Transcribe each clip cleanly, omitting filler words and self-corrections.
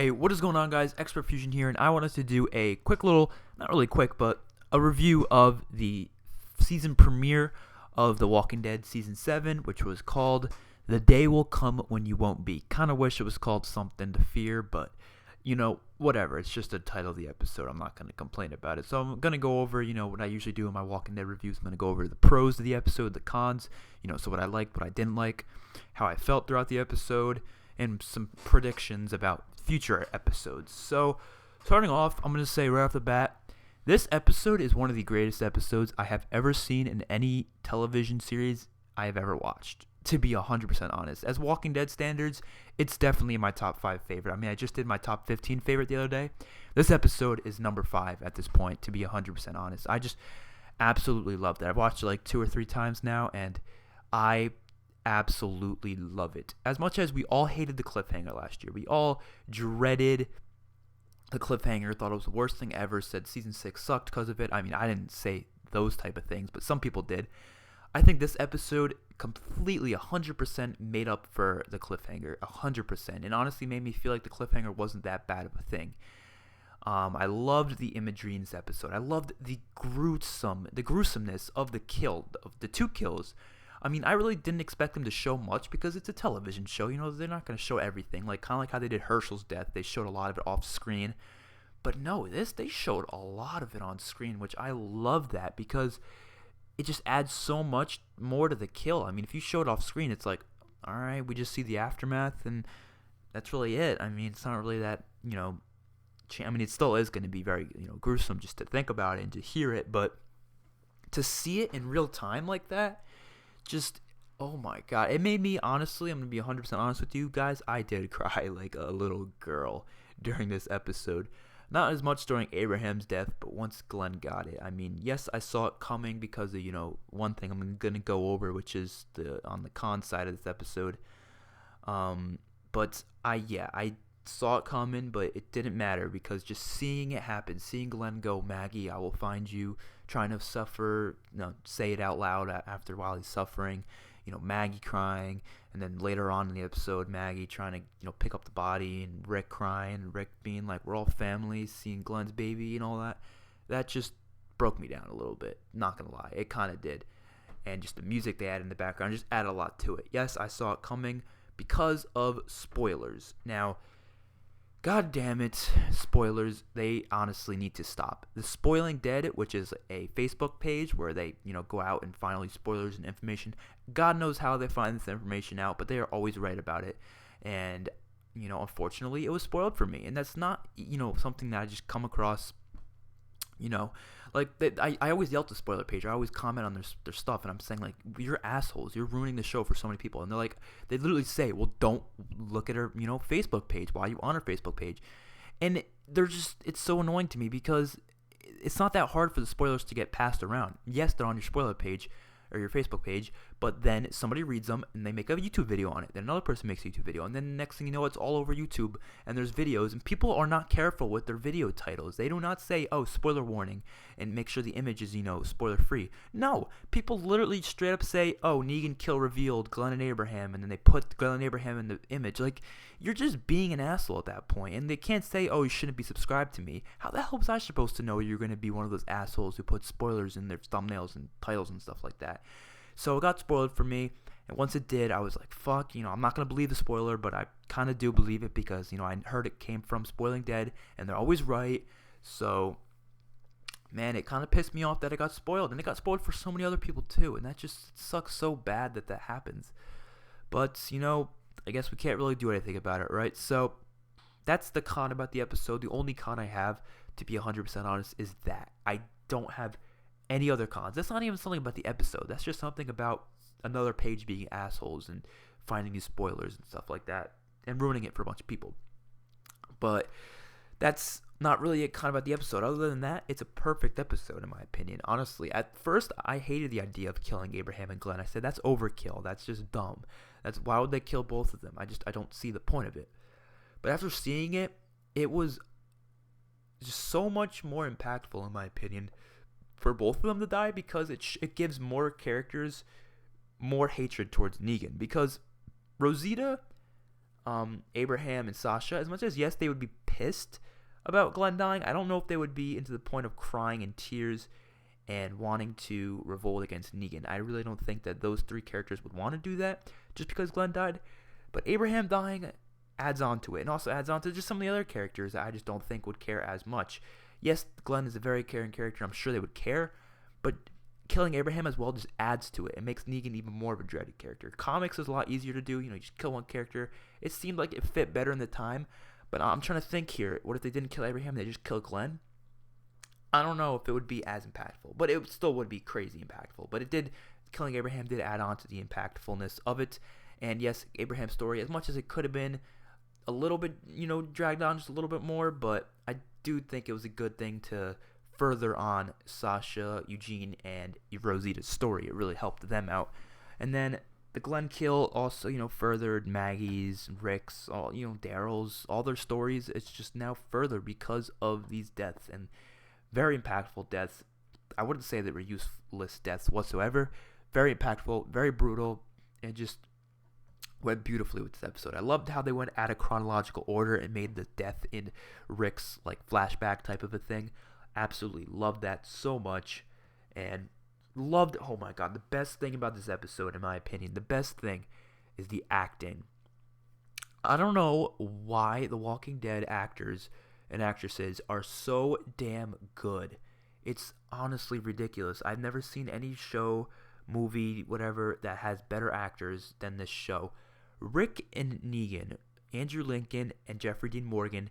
Hey, what is going on, guys? Xpertfusion here, and I wanted to do a quick little, not really quick, but a review of the season premiere of The Walking Dead Season 7, which was called The Day Will Come When You Won't Be. Kind of wish it was called Something to Fear, but, whatever. It's just the title of the episode. I'm not going to complain about it. So I'm going to go over, what I usually do in my Walking Dead reviews. I'm going to go over the pros of the episode, the cons, so what I liked, what I didn't like, how I felt throughout the episode, and some predictions about future episodes. So, starting off, I'm going to say right off the bat, this episode is one of the greatest episodes I have ever seen in any television series I have ever watched, to be 100% honest. As Walking Dead standards, it's definitely my top 5 favorite. I mean, I just did my top 15 favorite the other day. This episode is number 5 at this point, to be 100% honest. I just absolutely loved it. I've watched it like 2 or 3 times now, and I absolutely love it. As much as we all hated the cliffhanger last year, we all dreaded the cliffhanger, thought it was the worst thing ever, said season 6 sucked because of it. I mean, I didn't say those type of things, but some people did. I think this episode completely 100% made up for the cliffhanger, 100%, and honestly made me feel like the cliffhanger wasn't that bad of a thing. I loved the imagery in this episode. I loved the gruesomeness of the two kills. I mean, I really didn't expect them to show much because it's a television show. They're not going to show everything. Kind of like how they did Herschel's death. They showed a lot of it off screen. But no, they showed a lot of it on screen, which I love that because it just adds so much more to the kill. I mean, if you show it off screen, it's like, all right, we just see the aftermath, and that's really it. I mean, it's not really that, it still is going to be very, gruesome just to think about it and to hear it. But to see it in real time like that, just, oh my god, it made me, honestly, I'm going to be 100% honest with you guys, I did cry like a little girl during this episode. Not as much during Abraham's death, but once Glenn got it. I mean, yes, I saw it coming because of, one thing I'm going to go over, which is on the con side of this episode. But I saw it coming, but it didn't matter because just seeing it happen, seeing Glenn go, Maggie, I will find you, trying to suffer, say it out loud after while he's suffering, Maggie crying, and then later on in the episode, Maggie trying to, pick up the body, and Rick crying, and Rick being like, we're all family, seeing Glenn's baby and all that just broke me down a little bit, not gonna lie, it kind of did. And just the music they added in the background just added a lot to it. Yes, I saw it coming because of spoilers. Now, god damn it, spoilers, they honestly need to stop. The Spoiling Dead, which is a Facebook page where they, go out and find all these spoilers and information. God knows how they find this information out, but they are always right about it. And, unfortunately, it was spoiled for me. And that's not, something that I just come across, I always yell at the spoiler page. I always comment on their stuff, and I'm saying, like, you're assholes. You're ruining the show for so many people. And they're like, they literally say, well, don't look at her, Facebook page. Why are you on her Facebook page? And it's so annoying to me because it's not that hard for the spoilers to get passed around. Yes, they're on your spoiler page or your Facebook page, but then somebody reads them and they make a YouTube video on it. Then another person makes a YouTube video, and then next thing you know, it's all over YouTube and there's videos, and people are not careful with their video titles. They do not say, oh, spoiler warning, and make sure the image is, spoiler free. No, people literally straight up say, oh, Negan kill revealed, Glenn and Abraham, and then they put Glenn and Abraham in the image. Like, you're just being an asshole at that point, and they can't say, oh, you shouldn't be subscribed to me. How the hell was I supposed to know you're going to be one of those assholes who put spoilers in their thumbnails and titles and stuff like that? So it got spoiled for me, and once it did, I was like, fuck, I'm not going to believe the spoiler, but I kind of do believe it because, I heard it came from Spoiling Dead, and they're always right. So, man, it kind of pissed me off that it got spoiled, and it got spoiled for so many other people too, and that just sucks so bad that happens. But, I guess we can't really do anything about it, right? So, that's the con about the episode. The only con I have, to be 100% honest, is that I don't have any other cons. That's not even something about the episode. That's just something about another page being assholes and finding these spoilers and stuff like that and ruining it for a bunch of people. But that's not really a con about the episode. Other than that, it's a perfect episode in my opinion. Honestly, at first I hated the idea of killing Abraham and Glenn. I said that's overkill. That's just dumb. Why would they kill both of them? I don't see the point of it. But after seeing it, it was just so much more impactful in my opinion for both of them to die because it gives more characters more hatred towards Negan. Because Rosita, Abraham and Sasha. As much as, yes, they would be pissed about Glenn dying, I don't know if they would be into the point of crying in tears and wanting to revolt against Negan. I really don't think that those three characters would want to do that just because Glenn died. But Abraham dying adds on to it, and also adds on to just some of the other characters that I just don't think would care as much. Yes, Glenn is a very caring character. I'm sure they would care, but killing Abraham as well just adds to it. It makes Negan even more of a dreaded character. Comics is a lot easier to do. You just kill one character. It seemed like it fit better in the time, but I'm trying to think here. What if they didn't kill Abraham? They just killed Glenn? I don't know if it would be as impactful, but it still would be crazy impactful. But killing Abraham did add on to the impactfulness of it. And yes, Abraham's story, as much as it could have been a little bit, dragged on just a little bit more, but I do think it was a good thing to further on Sasha, Eugene, and Rosita's story. It really helped them out. And then the Glenn kill also, furthered Maggie's, Rick's, all, Daryl's, all their stories. It's just now further because of these deaths, and very impactful deaths. I wouldn't say they were useless deaths whatsoever. Very impactful, very brutal, and just went beautifully with this episode. I loved how they went out of chronological order and made the death in Rick's flashback type of a thing. Absolutely loved that so much, and loved, oh my god, the best thing about this episode, in my opinion, the best thing is the acting. I don't know why the Walking Dead actors and actresses are so damn good. It's honestly ridiculous. I've never seen any show, movie, whatever, that has better actors than this show. Rick and Negan, Andrew Lincoln, and Jeffrey Dean Morgan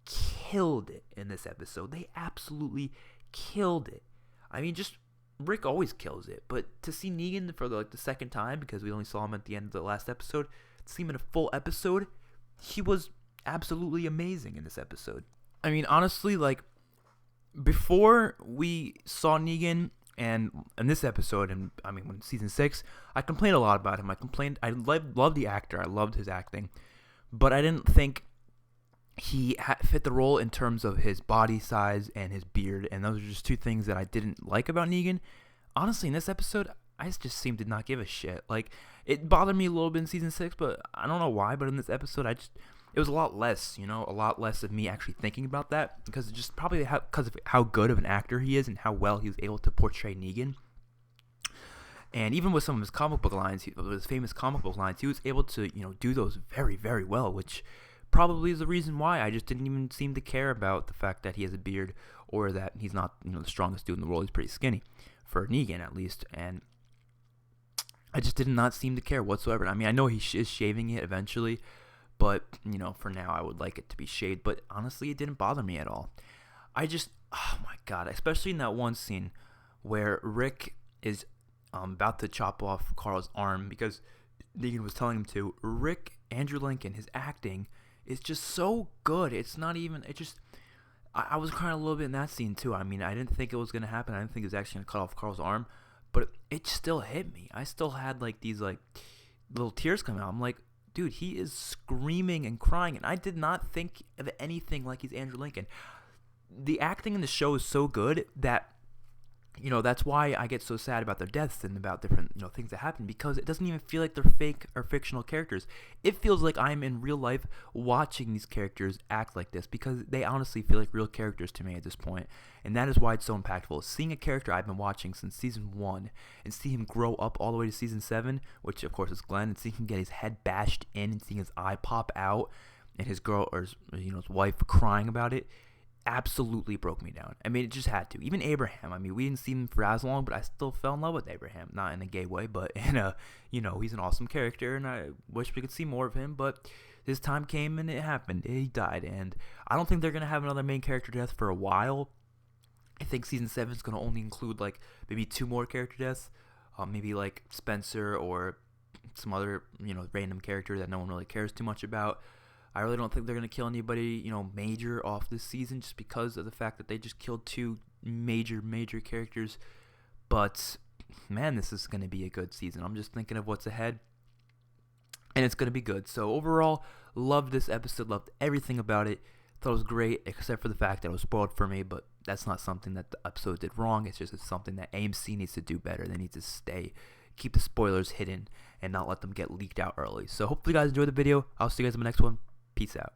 killed it in this episode. They absolutely killed it. I mean, just Rick always kills it, but to see Negan for the second time, because we only saw him at the end of the last episode, to see him in a full episode, he was absolutely amazing in this episode. I mean, honestly, before we saw Negan and in this episode, and I mean, when season 6, I complained a lot about him. I loved the actor. I loved his acting, but I didn't think he fit the role in terms of his body size and his beard, and those are just two things that I didn't like about Negan. Honestly, in this episode, I just seemed to not give a shit. It bothered me a little bit in season 6, but I don't know why, but in this episode, it was a lot less, a lot less of me actually thinking about that, because just probably because of how good of an actor he is and how well he was able to portray Negan. And even with some of his comic book lines, his famous comic book lines, he was able to, do those very, very well, which probably is the reason why I just didn't even seem to care about the fact that he has a beard, or that he's not, the strongest dude in the world. He's pretty skinny, for Negan at least, and I just did not seem to care whatsoever. I mean, I know he is shaving it eventually, but, for now, I would like it to be shaved. But honestly, it didn't bother me at all. Oh my god, especially in that one scene where Rick is about to chop off Carl's arm because Negan was telling him to. Andrew Lincoln, his acting is just so good. It's not even, I was crying a little bit in that scene too. I mean, I didn't think it was going to happen. I didn't think it was actually going to cut off Carl's arm, but it still hit me. I still had these little tears coming out. I'm like, dude, he is screaming and crying, and I did not think of anything like he's Andrew Lincoln. The acting in the show is so good that, that's why I get so sad about their deaths and about different, things that happen, because it doesn't even feel like they're fake or fictional characters. It feels like I'm in real life watching these characters act like this, because they honestly feel like real characters to me at this point, and that is why it's so impactful. Seeing a character I've been watching since season 1 and see him grow up all the way to season 7, which of course is Glenn, and seeing him get his head bashed in and seeing his eye pop out and his girl, or his wife, crying about it, absolutely broke me down. I mean, it just had to. Even Abraham, I mean, we didn't see him for as long, but I still fell in love with Abraham. Not in a gay way, but in a, he's an awesome character, and I wish we could see more of him, but his time came and it happened. He died, and I don't think they're going to have another main character death for a while. I think season 7 is going to only include, maybe 2 more character deaths, maybe, Spencer or some other, random character that no one really cares too much about. I really don't think they're going to kill anybody, major off this season, just because of the fact that they just killed 2 major characters. But, man, this is going to be a good season. I'm just thinking of what's ahead, and it's going to be good. So, overall, loved this episode, loved everything about it. Thought it was great, except for the fact that it was spoiled for me, but that's not something that the episode did wrong. It's something that AMC needs to do better. They need to keep the spoilers hidden and not let them get leaked out early. So hopefully you guys enjoyed the video. I'll see you guys in the next one. Peace out.